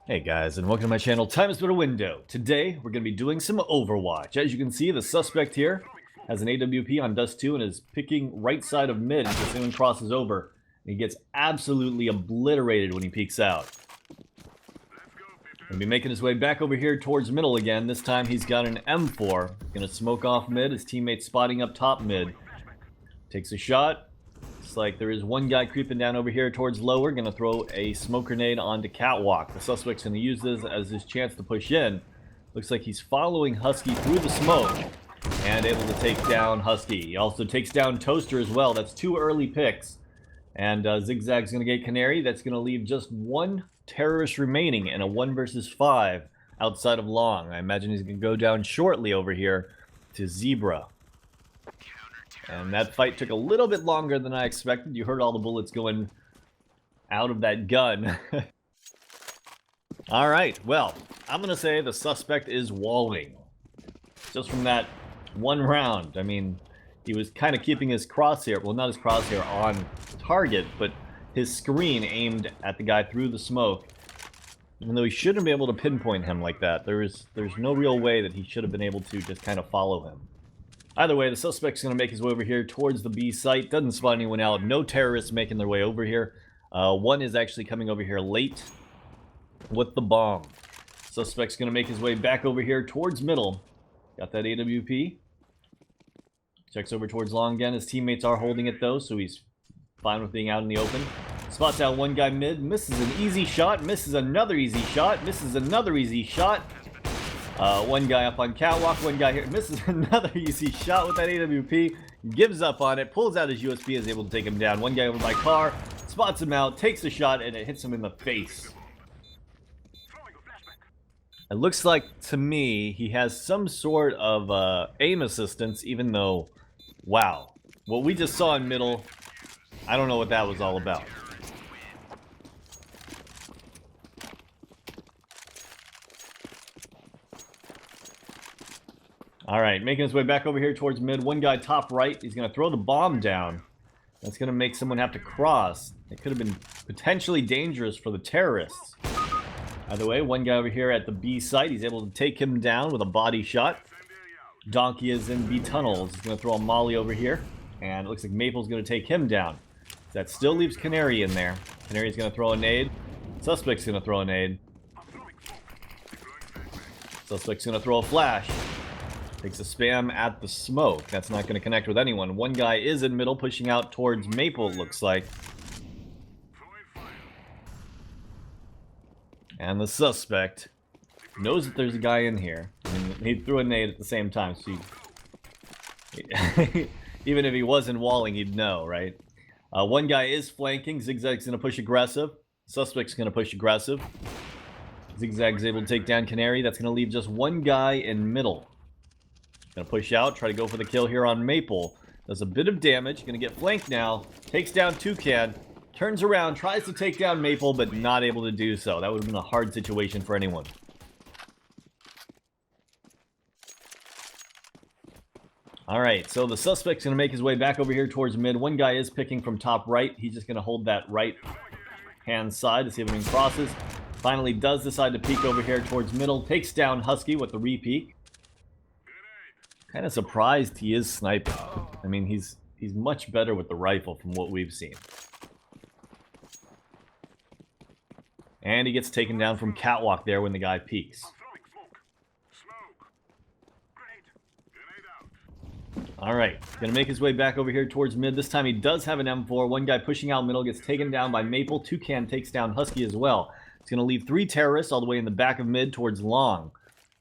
Hey guys, and welcome to my channel, Time is But a Window. Today, we're going to be doing some Overwatch. As you can see, the suspect here has an AWP on Dust 2 and is picking right side of mid until someone crosses over. And he gets absolutely obliterated when he peeks out. He'll be making his way back over here towards middle again. This time he's got an M4. Going to smoke off mid, his teammate's spotting up top mid. Takes a shot. Looks like there is one guy creeping down over here towards lower. Going to throw a smoke grenade onto Catwalk. The suspect's going to use this as his chance to push in. Looks like he's following Husky through the smoke and able to take down Husky. He also takes down Toaster as well. That's two early picks. And Zigzag's going to get Canary. That's going to leave just one terrorist remaining in a 1 versus 5 outside of Long. I imagine he's going to go down shortly over here to Zebra. And that fight took a little bit longer than I expected. You heard all the bullets going out of that gun. Alright, well, I'm going to say the suspect is walling. Just from that one round. I mean, he was kind of keeping his crosshair, well, not his crosshair on target, but his screen aimed at the guy through the smoke. Even though he shouldn't be able to pinpoint him like that. There's no real way that he should have been able to just kind of follow him. Either way, the suspect's going to make his way over here towards the B site. Doesn't spot anyone out. No terrorists making their way over here. One is actually coming over here late with the bomb. Suspect's going to make his way back over here towards middle. Got that AWP. Checks over towards long again. His teammates are holding it though, so he's fine with being out in the open. Spots out one guy mid. Misses an easy shot. Misses another easy shot. Misses another easy shot. One guy up on Catwalk, one guy here, misses another easy shot with that AWP, gives up on it, pulls out his USB, is able to take him down. One guy over by car, spots him out, takes a shot, and it hits him in the face. It looks like, to me, he has some sort of aim assistance, even though, wow, what we just saw in middle, I don't know what that was all about. Alright, making his way back over here towards mid. One guy top right. He's going to throw the bomb down. That's going to make someone have to cross. It could have been potentially dangerous for the terrorists. Either way, one guy over here at the B site. He's able to take him down with a body shot. Donkey is in B tunnels. He's going to throw a molly over here. And it looks like Maple's going to take him down. That still leaves Canary in there. Canary's going to throw a nade. Suspect's going to throw a nade. Suspect's going to throw a flash. Takes a spam at the smoke. That's not going to connect with anyone. One guy is in middle, pushing out towards Maple, it looks like. And the suspect knows that there's a guy in here. I mean, he threw a nade at the same time, so even if he wasn't walling, he'd know, right? One guy is flanking. Zigzag's going to push aggressive. Suspect's going to push aggressive. Zigzag's able to take down Canary. That's going to leave just one guy in middle. Gonna push out, try to go for the kill here on Maple. Does a bit of damage, gonna get flanked now. Takes down Toucan, turns around, tries to take down Maple, but not able to do so. That would have been a hard situation for anyone. Alright, so the suspect's gonna make his way back over here towards mid. One guy is picking from top right. He's just gonna hold that right hand side to see if anything crosses. Finally does decide to peek over here towards middle. Takes down Husky with the re-peek. Kind of surprised he is sniping. I mean, he's much better with the rifle from what we've seen. And he gets taken down from Catwalk there when the guy peeks. Alright, gonna make his way back over here towards mid. This time he does have an M4. One guy pushing out middle gets taken down by Maple. Toucan takes down Husky as well. It's gonna leave 3 terrorists all the way in the back of mid towards Long.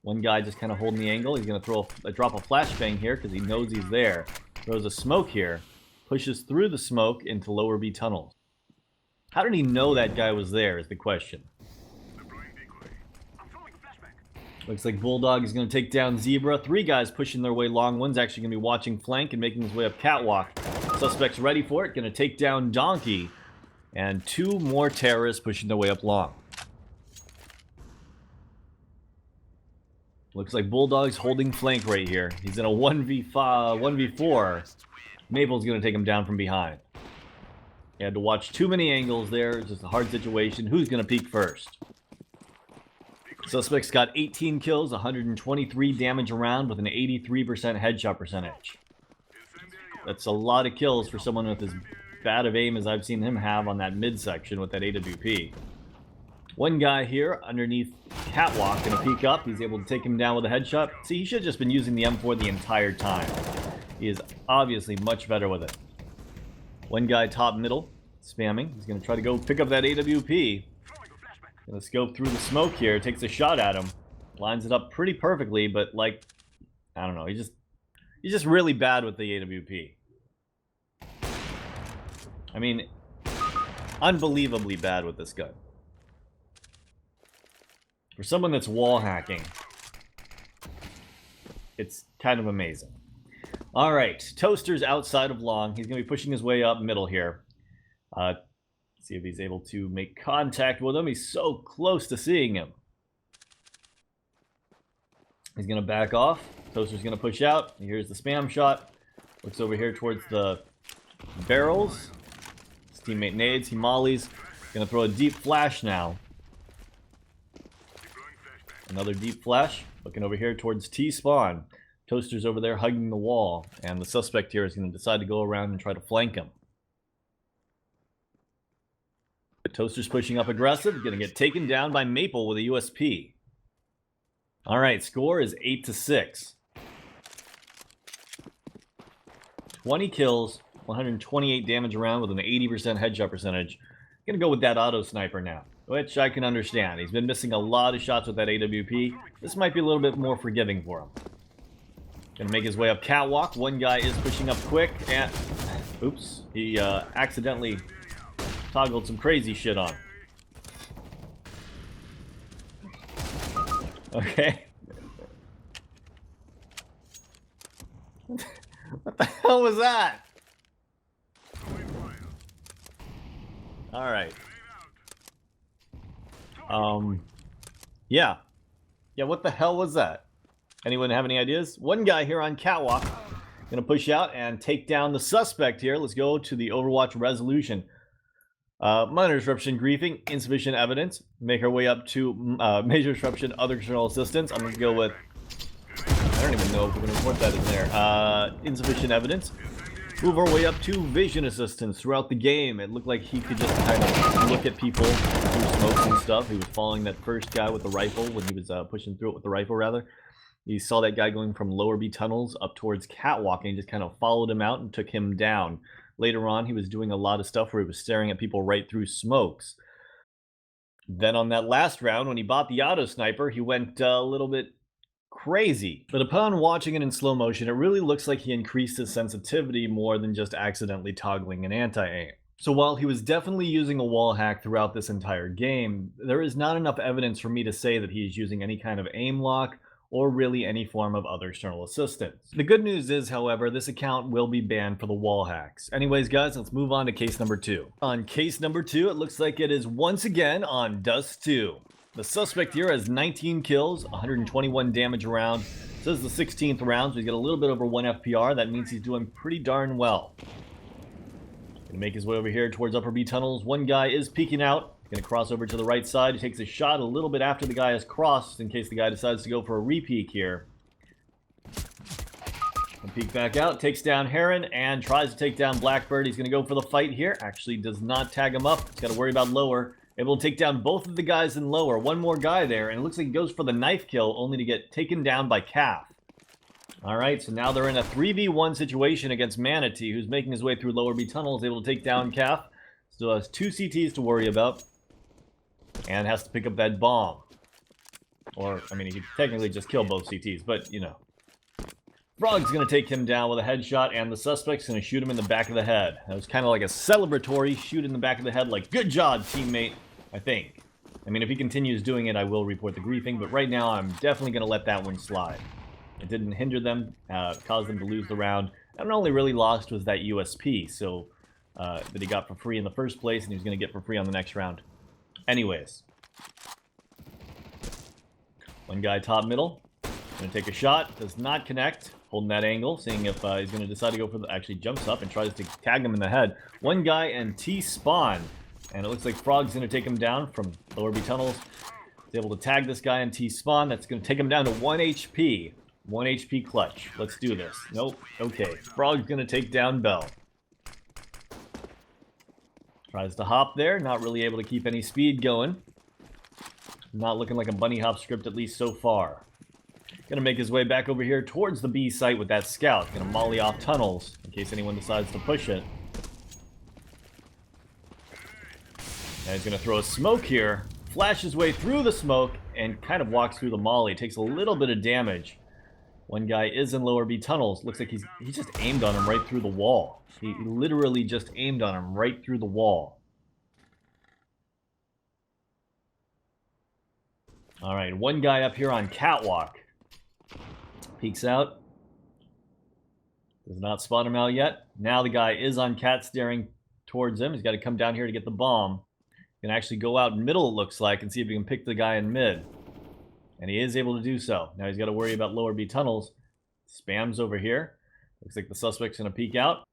One guy just kind of holding the angle. He's going to drop a flashbang here because he knows he's there. Throws a smoke here. Pushes through the smoke into lower B tunnels. How did he know that guy was there is the question. Looks like Bulldog is going to take down Zebra. 3 guys pushing their way long. One's actually going to be watching flank and making his way up Catwalk. Suspect's ready for it. Going to take down Donkey. And 2 more terrorists pushing their way up long. Looks like Bulldog's holding flank right here. He's in a 1v4. Maple's going to take him down from behind. He had to watch too many angles there. It's just a hard situation. Who's going to peek first? Suspect's got 18 kills, 123 damage a round with an 83% headshot percentage. That's a lot of kills for someone with as bad of aim as I've seen him have on that midsection with that AWP. One guy here underneath catwalk gonna peek up. He's able to take him down with a headshot. See, he should have just been using the M4 the entire time. He is obviously much better with it. One guy top middle, spamming. He's gonna try to go pick up that AWP. Gonna scope through the smoke here, takes a shot at him. Lines it up pretty perfectly, but like, I don't know, he's just really bad with the AWP. I mean, unbelievably bad with this gun. For someone that's wall hacking, it's kind of amazing. Alright, Toaster's outside of long. He's going to be pushing his way up middle here. See if he's able to make contact with him. He's so close to seeing him. He's going to back off. Toaster's going to push out. Here's the spam shot. Looks over here towards the barrels. His teammate nades. He mollies. Going to throw a deep flash now. Another deep flash. Looking over here towards T-spawn. Toaster's over there hugging the wall. And the suspect here is going to decide to go around and try to flank him. Toaster's pushing up aggressive. Going to get taken down by Maple with a USP. Alright, score is 8-6. 20 kills, 128 damage around with an 80% headshot percentage. Gonna go with that auto sniper now, which I can understand. He's been missing a lot of shots with that AWP. This might be a little bit more forgiving for him. Gonna make his way up catwalk. One guy is pushing up quick, and oops, he accidentally toggled some crazy shit on. Okay. What the hell was that? Alright. Yeah. Yeah, what the hell was that? Anyone have any ideas? One guy here on catwalk. Gonna push out and take down the suspect here. Let's go to the Overwatch resolution. Minor disruption, griefing, insufficient evidence. Make our way up to major disruption, other external assistance. I'm going to go with, I don't even know if we're going to report that in there. Insufficient evidence. Move our way up to vision assistance throughout the game. It looked like he could just kind of look at people through smokes and stuff. He was following that first guy with the rifle when he was pushing through it with the rifle, rather. He saw that guy going from lower B tunnels up towards catwalk, and he just kind of followed him out and took him down. Later on, he was doing a lot of stuff where he was staring at people right through smokes. Then on that last round, when he bought the auto sniper, he went a little bit crazy. But upon watching it in slow motion, it really looks like he increased his sensitivity more than just accidentally toggling an anti-aim. So while he was definitely using a wall hack throughout this entire game, there is not enough evidence for me to say that he is using any kind of aim lock or really any form of other external assistance. The good news is, however, this account will be banned for the wall hacks. Anyways, guys, let's move on to case number 2. On case number 2, it looks like it is once again on Dust 2. The suspect here has 19 kills, 121 damage around. This is the 16th round, so he's got a little bit over 1 FPR. That means he's doing pretty darn well. Gonna make his way over here towards upper B tunnels. One guy is peeking out. Gonna cross over to the right side. He takes a shot a little bit after the guy has crossed in case the guy decides to go for a re-peek here. And peek back out, takes down Heron and tries to take down Blackbird. He's gonna go for the fight here. Actually does not tag him up. He's gotta worry about lower. Able to take down both of the guys in lower. One more guy there, and it looks like he goes for the knife kill only to get taken down by Calf. Alright, so now they're in a 3v1 situation against Manatee, who's making his way through lower B tunnels, able to take down Calf. Still has 2 CTs to worry about. And has to pick up that bomb. Or, I mean, he could technically just kill both CTs, but, you know. Frog's going to take him down with a headshot, and the suspect's going to shoot him in the back of the head. That was kind of like a celebratory shoot in the back of the head, like, good job, teammate, I think. I mean, if he continues doing it, I will report the griefing, but right now I'm definitely going to let that one slide. It didn't hinder them, caused them to lose the round. And only really lost was that USP, so that he got for free in the first place, and he was going to get for free on the next round. Anyways. One guy top middle. Gonna take a shot. Does not connect. Holding that angle. Seeing if he's gonna decide to go for the... Actually jumps up and tries to tag him in the head. One guy and T-spawn. And it looks like Frog's gonna take him down from lower B tunnels. He's able to tag this guy in T-spawn. That's going to take him down to 1 HP. 1 HP clutch. Let's do this. Nope. Okay. Frog's going to take down Bell. Tries to hop there. Not really able to keep any speed going. Not looking like a bunny hop script, at least so far. Going to make his way back over here towards the B site with that scout. Going to molly off tunnels in case anyone decides to push it. And he's going to throw a smoke here. Flash his way through the smoke and kind of walks through the molly. Takes a little bit of damage. One guy is in lower B tunnels. Looks like he just aimed on him right through the wall. He literally just aimed on him right through the wall. Alright, one guy up here on catwalk. Peeks out. Does not spot him out yet. Now the guy is on cat staring towards him. He's got to come down here to get the bomb. Can actually go out middle, it looks like, and see if he can pick the guy in mid. And he is able to do so. Now he's got to worry about lower B tunnels. Spams over here. Looks like the suspect's going to peek out.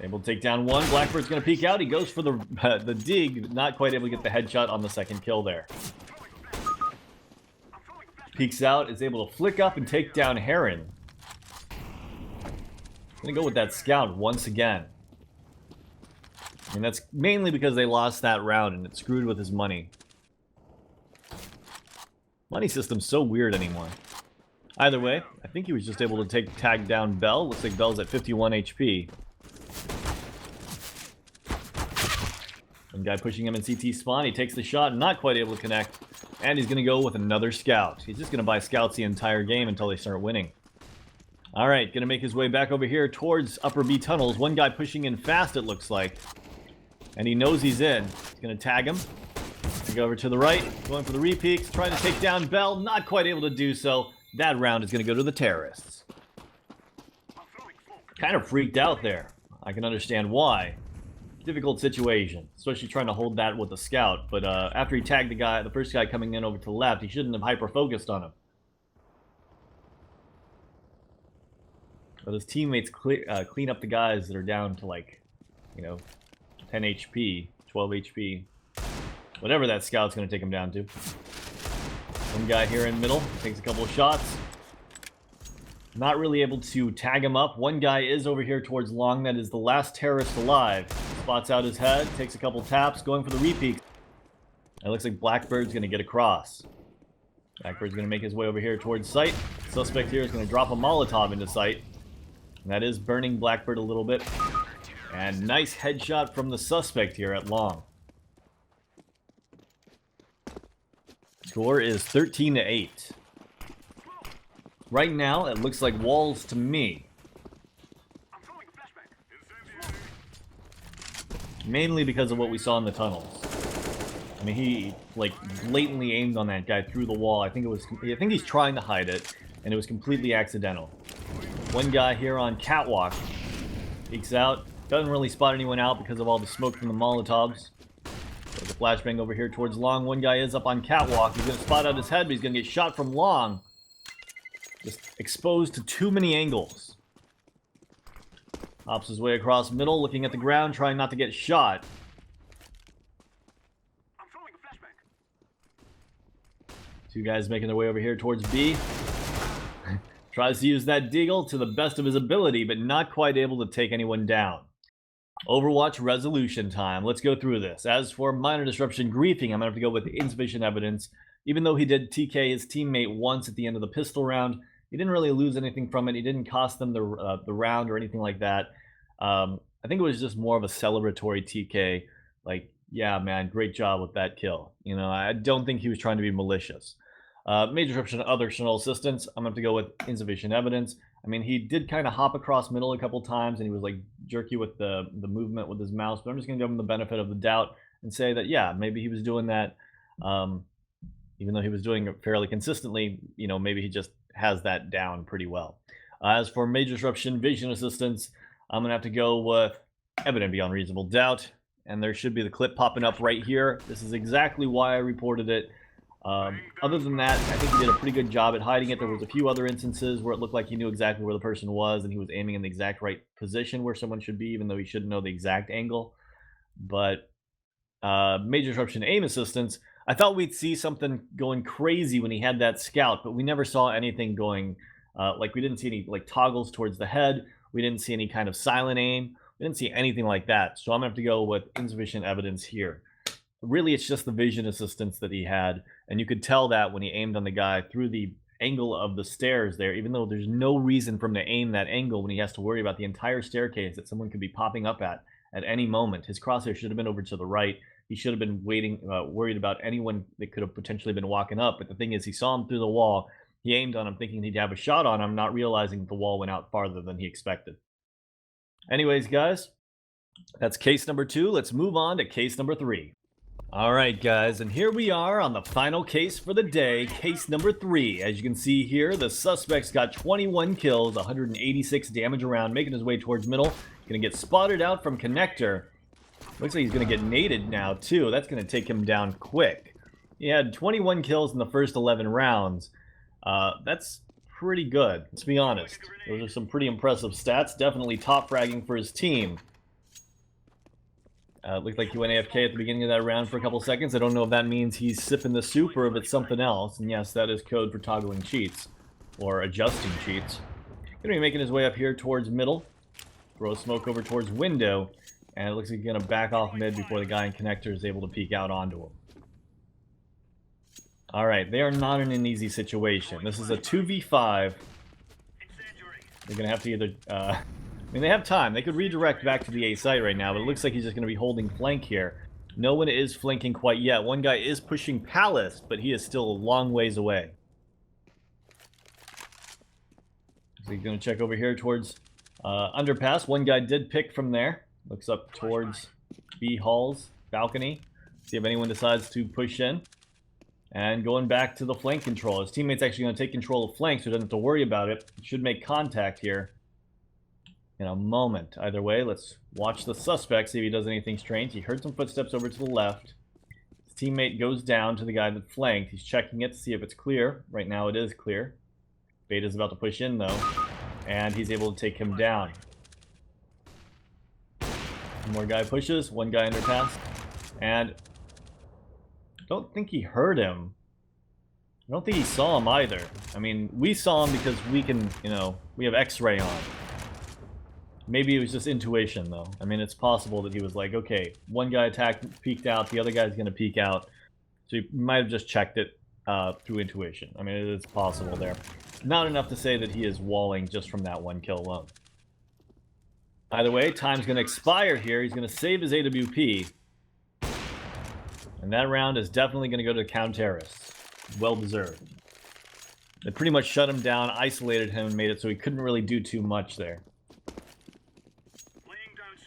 Able to take down one. Blackbird's going to peek out. He goes for the dig. Not quite able to get the headshot on the second kill there. Peeks out. Is able to flick up and take down Heron. Going to go with that scout once again. And that's mainly because they lost that round and it screwed with his money. Money system's so weird anymore. Either way, I think he was just able to tag down Bell. Looks like Bell's at 51 HP. One guy pushing him in CT spawn. He takes the shot, not quite able to connect. And he's going to go with another scout. He's just going to buy scouts the entire game until they start winning. Alright, going to make his way back over here towards upper B tunnels. One guy pushing in fast, it looks like. And he knows he's in. He's going to tag him. Go over to the right. Going for the repeats. Trying to take down Bell. Not quite able to do so. That round is going to go to the terrorists. Kind of freaked out there. I can understand why. Difficult situation. Especially trying to hold that with a scout. But after he tagged the first guy coming in over to the left, he shouldn't have hyper-focused on him. But his teammates clean up the guys that are down to, like, you know, 10 HP, 12 HP, whatever that scout's going to take him down to. One guy here in middle takes a couple of shots. Not really able to tag him up. One guy is over here towards long. That is the last terrorist alive. Spots out his head, takes a couple taps, going for the repeat. It looks like Blackbird's going to get across. Blackbird's going to make his way over here towards site. Suspect here is going to drop a Molotov into site. And that is burning Blackbird a little bit. And nice headshot from the suspect here at long. Score is 13-8. Right now, it looks like walls to me. Mainly because of what we saw in the tunnels. I mean, he like blatantly aimed on that guy through the wall. I think he's trying to hide it, and it was completely accidental. One guy here on catwalk peeks out. Doesn't really spot anyone out because of all the smoke from the Molotovs. There's a flashbang over here towards long. One guy is up on catwalk. He's going to spot out his head, but he's going to get shot from long. Just exposed to too many angles. Hops his way across middle, looking at the ground, trying not to get shot. Two guys making their way over here towards B. Tries to use that deagle to the best of his ability, but not quite able to take anyone down. Overwatch resolution time. Let's go through this. As for minor disruption griefing, I'm going to have to go with insufficient evidence. Even though he did TK his teammate once at the end of the pistol round, he didn't really lose anything from it. He didn't cost them the round or anything like that. I think it was just more of a celebratory TK. Like, yeah, man, great job with that kill. You know, I don't think he was trying to be malicious. Major disruption, other external assistance. I'm going to have to go with insufficient evidence. I mean, he did kind of hop across middle a couple times, and he was like jerky with the movement with his mouse. But I'm just going to give him the benefit of the doubt and say that, yeah, maybe he was doing that. Even though he was doing it fairly consistently, you know, maybe he just has that down pretty well. As for major disruption, vision assistance, I'm going to have to go with evident beyond reasonable doubt. And there should be the clip popping up right here. This is exactly why I reported it. Other than that, I think he did a pretty good job at hiding it. There was a few other instances where it looked like he knew exactly where the person was, and he was aiming in the exact right position where someone should be, even though he shouldn't know the exact angle. But major disruption aim assistance. I thought we'd see something going crazy when he had that scout, but we never saw anything going, like we didn't see any like toggles towards the head. We didn't see any kind of silent aim. We didn't see anything like that. So I'm gonna have to go with insufficient evidence here. Really, it's just the vision assistance that he had, and you could tell that when he aimed on the guy through the angle of the stairs there, even though there's no reason for him to aim that angle when he has to worry about the entire staircase that someone could be popping up at any moment. His crosshair should have been over to the right. He should have been worried about anyone that could have potentially been walking up. But the thing is, he saw him through the wall. He aimed on him thinking he'd have a shot on him, not realizing the wall went out farther than he expected. Anyways, guys, that's case number 2. Let's move on to case number 3. All right, guys, and here we are on the final case for the day, case number 3. As you can see here, the suspect's got 21 kills, 186 damage around, making his way towards middle. Gonna get spotted out from connector. Looks like he's gonna get naded now, too. That's gonna take him down quick. He had 21 kills in the first 11 rounds. That's pretty good, let's be honest. Those are some pretty impressive stats. Definitely top fragging for his team. Looked like he went AFK at the beginning of that round for a couple seconds. I don't know if that means he's sipping the soup or if it's something else. And yes, that is code for toggling cheats. Or adjusting cheats. Gonna be making his way up here towards middle. Throw smoke over towards window. And it looks like he's gonna back off mid before the guy in connector is able to peek out onto him. Alright, they are not in an easy situation. This is a 2v5. They're gonna have to either... I mean, they have time. They could redirect back to the A site right now, but it looks like he's just going to be holding flank here. No one is flanking quite yet. One guy is pushing Palace, but he is still a long ways away. So he's going to check over here towards underpass. One guy did pick from there. Looks up towards B Hall's balcony. See if anyone decides to push in. And going back to the flank control. His teammate's actually going to take control of flank, so he doesn't have to worry about it. He should make contact here in a moment. Either way, let's watch the suspect, see if he does anything strange. He heard some footsteps over to the left. His teammate goes down to the guy that flanked. He's checking it to see if it's clear. Right now it is clear. Beta's about to push in though, and he's able to take him down. One more guy pushes, one guy underpass, and I don't think he heard him. I don't think he saw him either. I mean, we saw him because we can, you know, we have X-ray on. Maybe it was just intuition, though. I mean, it's possible that he was like, okay, one guy attacked, peeked out, the other guy's going to peek out. So he might have just checked it through intuition. I mean, it is possible there. Not enough to say that he is walling just from that one kill alone. Either way, time's going to expire here. He's going to save his AWP. And that round is definitely going to go to the counter-terrorists. Well deserved. They pretty much shut him down, isolated him, and made it so he couldn't really do too much there.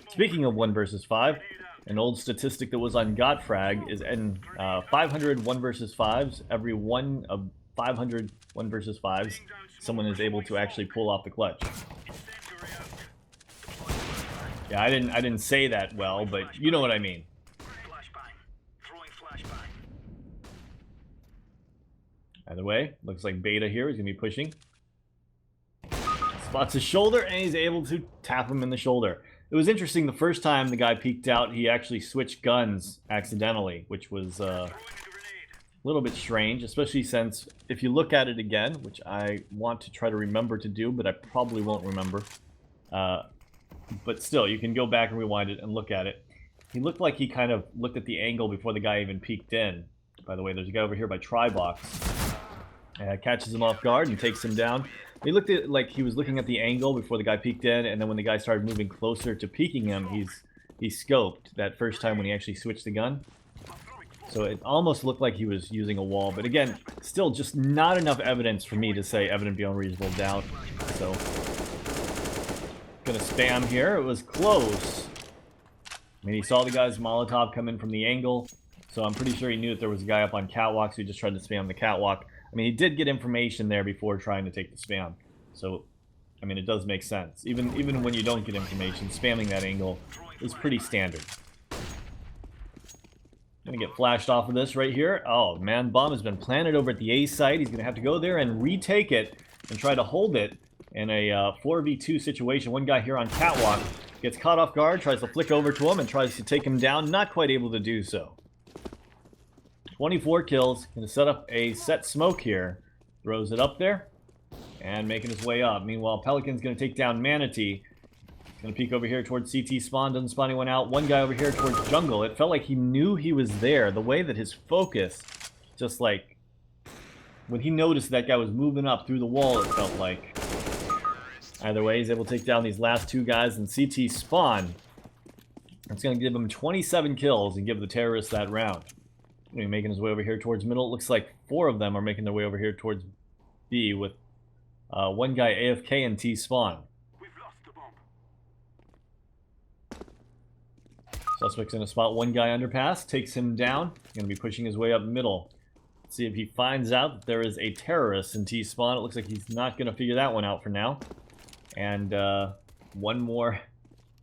Speaking of 1 versus 5, an old statistic that was on Gotfrag is in 500 1 versus 5s, every 1 of 500 1 versus 5s, someone is able to actually pull off the clutch. Yeah, I didn't say that well, but you know what I mean. Either way, looks like Beta here is going to be pushing. Spots his shoulder, and he's able to tap him in the shoulder. It was interesting, the first time the guy peeked out, he actually switched guns accidentally, which was a little bit strange, especially since if you look at it again, which I want to try to remember to do, but I probably won't remember. But still, you can go back and rewind it and look at it. He looked like he kind of looked at the angle before the guy even peeked in. By the way, there's a guy over here by Tribox. Catches him off guard and takes him down. He looked at like he was looking at the angle before the guy peeked in, and then when the guy started moving closer to peeking him, he scoped that first time when he actually switched the gun. So it almost looked like he was using a wall, but again, still just not enough evidence for me to say evident beyond reasonable doubt. So gonna spam here. It was close. I mean, he saw the guy's Molotov come in from the angle, so I'm pretty sure he knew that there was a guy up on catwalk, so he just tried to spam the catwalk. I mean, he did get information there before trying to take the spam. So, I mean, it does make sense. Even when you don't get information, spamming that angle is pretty standard. Gonna get flashed off of this right here. Oh, man, bomb has been planted over at the A site. He's gonna have to go there and retake it and try to hold it in a 4v2 situation. One guy here on catwalk Gets caught off guard, tries to flick over to him, and tries to take him down. Not quite able to do so. 24 kills. Going to set up a set smoke here. Throws it up there. And making his way up. Meanwhile, Pelican's going to take down Manatee. Going to peek over here towards CT spawn. Doesn't spawn anyone out. One guy over here towards jungle. It felt like he knew he was there. The way that his focus, just like, when he noticed that guy was moving up through the wall, it felt like. Either way, he's able to take down these last two guys in CT spawn. It's going to give him 27 kills and give the terrorists that round. He's making his way over here towards middle. It looks like 4 of them are making their way over here towards B with one guy AFK and T spawn. Suspect's in a spot. One guy underpass. Takes him down. Going to be pushing his way up middle. Let's see if he finds out that there is a terrorist in T spawn. It looks like he's not going to figure that one out for now. And one more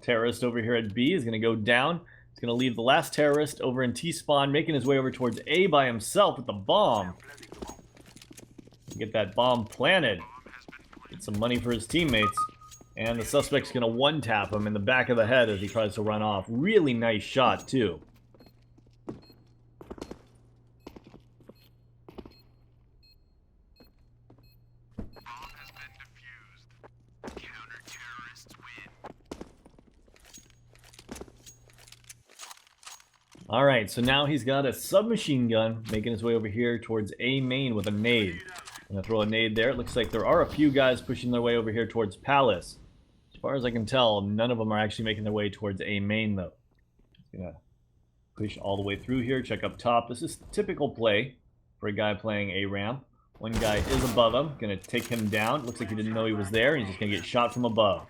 terrorist over here at B is going to go down. He's going to leave the last terrorist over in T-spawn, making his way over towards A by himself with the bomb. Get that bomb planted. Get some money for his teammates. And the suspect's going to one-tap him in the back of the head as he tries to run off. Really nice shot, too. Alright, so now he's got a submachine gun making his way over here towards A main with a nade. I'm going to throw a nade there. It looks like there are a few guys pushing their way over here towards Palace. As far as I can tell, none of them are actually making their way towards A main, though. Going to push all the way through here, check up top. This is typical play for a guy playing A ramp. One guy is above him, going to take him down. Looks like he didn't know he was there, and he's just going to get shot from above.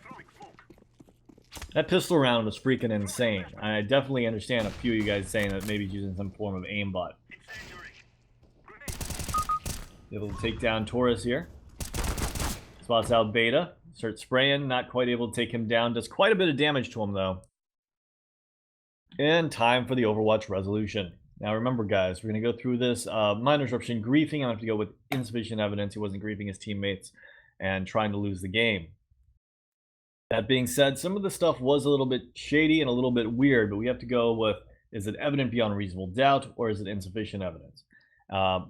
That pistol round was freaking insane. I definitely understand a few of you guys saying that maybe he's using some form of aimbot. Able to take down Taurus here. Spots out Beta. Starts spraying. Not quite able to take him down. Does quite a bit of damage to him, though. And time for the Overwatch resolution. Now remember, guys, we're going to go through this. Minor disruption, griefing. I'm going to have to go with insufficient evidence. He wasn't griefing his teammates and trying to lose the game. That being said, some of the stuff was a little bit shady and a little bit weird, but we have to go with, is it evident beyond reasonable doubt, or is it insufficient evidence?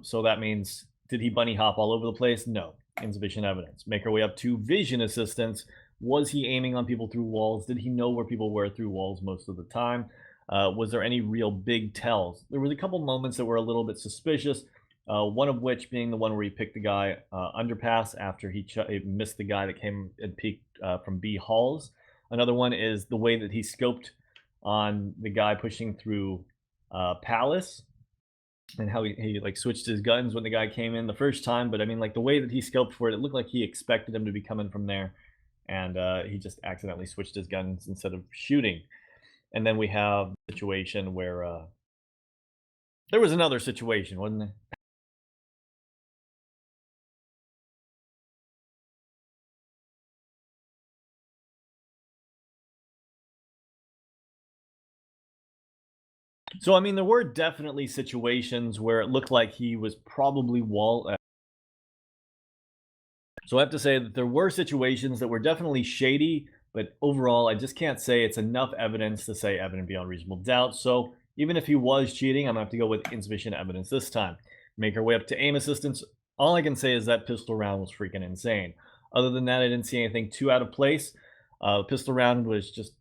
So that means, did he bunny hop all over the place? No, insufficient evidence. Make our way up to vision assistance. Was he aiming on people through walls? Did he know where people were through walls most of the time? Was there any real big tells? There was a couple moments that were a little bit suspicious. One of which being the one where he picked the guy underpass after he missed the guy that came and peeked from B halls. Another one is the way that he scoped on the guy pushing through Palace, and how he like switched his guns when the guy came in the first time. But I mean, like the way that he scoped for it, it looked like he expected him to be coming from there, and he just accidentally switched his guns instead of shooting. And then we have the situation where there was another situation, wasn't there? So, I mean, there were definitely situations where it looked like he was probably wall. So I have to say that there were situations that were definitely shady, but overall, I just can't say it's enough evidence to say evident beyond reasonable doubt. So even if he was cheating, I'm going to have to go with insufficient evidence this time. Make our way up to aim assistance. All I can say is that pistol round was freaking insane. Other than that, I didn't see anything too out of place. Pistol round was just...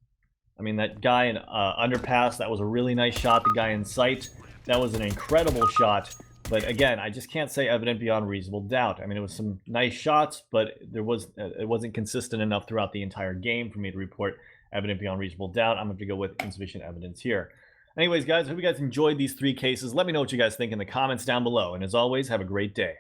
I mean, that guy in underpass, that was a really nice shot. The guy in sight, that was an incredible shot. But again, I just can't say evident beyond reasonable doubt. I mean, it was some nice shots, but it wasn't consistent enough throughout the entire game for me to report evident beyond reasonable doubt. I'm going to go with insufficient evidence here. Anyways, guys, I hope you guys enjoyed these 3 cases. Let me know what you guys think in the comments down below. And as always, have a great day.